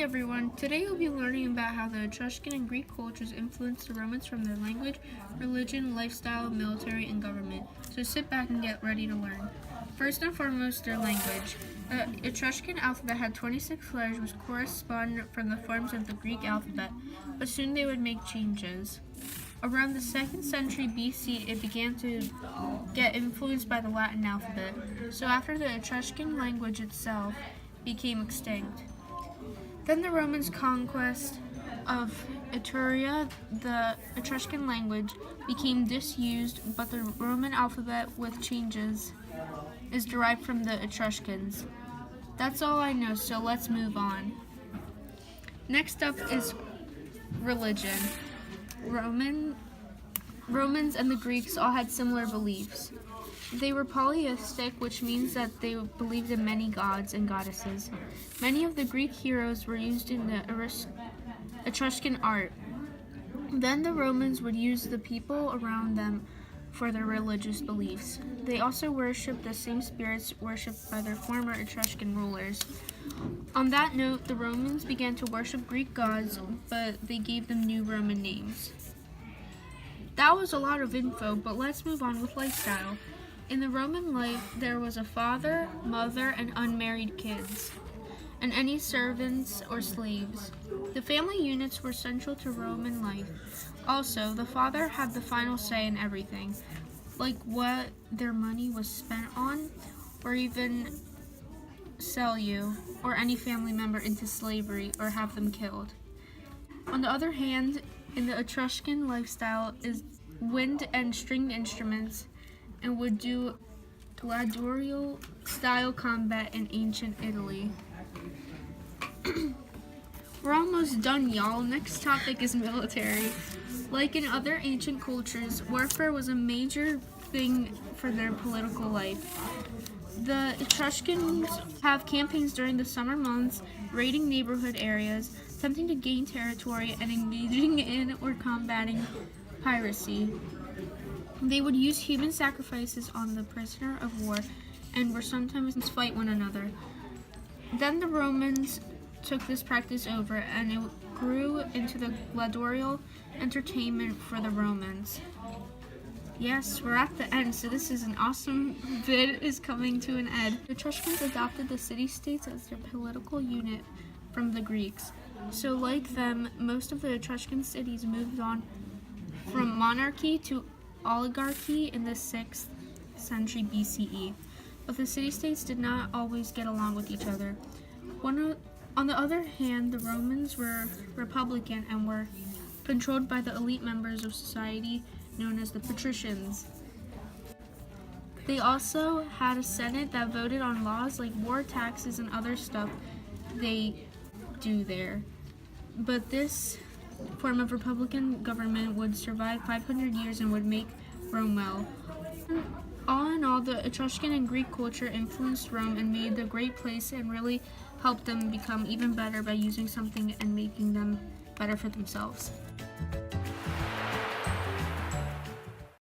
everyone, today we'll be learning about how the Etruscan and Greek cultures influenced the Romans from their language, religion, lifestyle, military, and government. So sit back and get ready to learn. First and foremost, their language. The Etruscan alphabet had 26 letters which correspond from the forms of the Greek alphabet, but soon they would make changes. Around the 2nd century BC, it began to get influenced by the Latin alphabet, so after the Etruscan language itself became extinct. Then the Romans' conquest of Etruria, the Etruscan language, became disused, but the Roman alphabet with changes is derived from the Etruscans. That's all I know, so let's move on. Next up is religion. Romans and the Greeks all had similar beliefs. They were polytheistic, which means that they believed in many gods and goddesses. Many of the Greek heroes were used in the Etruscan art. Then the Romans would use the people around them for their religious beliefs. They also worshipped the same spirits worshipped by their former Etruscan rulers. On that note, the Romans began to worship Greek gods, but they gave them new Roman names. That was a lot of info, but let's move on with lifestyle. In the Roman life, there was a father, mother, and unmarried kids, and any servants or slaves. The family units were central to Roman life. Also, the father had the final say in everything, like what their money was spent on, or even sell you or any family member into slavery or have them killed. On the other hand, in the Etruscan lifestyle is wind and stringed instruments, and would do gladiatorial-style combat in ancient Italy. We're almost done, y'all. Next topic is military. Like in other ancient cultures, warfare was a major thing for their political life. The Etruscans have campaigns during the summer months, raiding neighborhood areas, attempting to gain territory, and engaging in or combating piracy. They would use human sacrifices on the prisoner of war and would sometimes fight one another. Then the Romans took this practice over, and it grew into the gladiatorial entertainment for the Romans. Yes, we're at the end, so this is an awesome vid is coming to an end. The Etruscans adopted the city-states as their political unit from the Greeks. So like them, most of the Etruscan cities moved on from monarchy to oligarchy in the 6th century BCE, but the city-states did not always get along with each other. On the other hand, the Romans were republican and were controlled by the elite members of society known as the patricians. They also had a senate that voted on laws like war, taxes, and other stuff they do there. But this form of republican government would survive 500 years and would make Rome well. All in all, the Etruscan and Greek culture influenced Rome and made the great place and really helped them become even better by using something and making them better for themselves.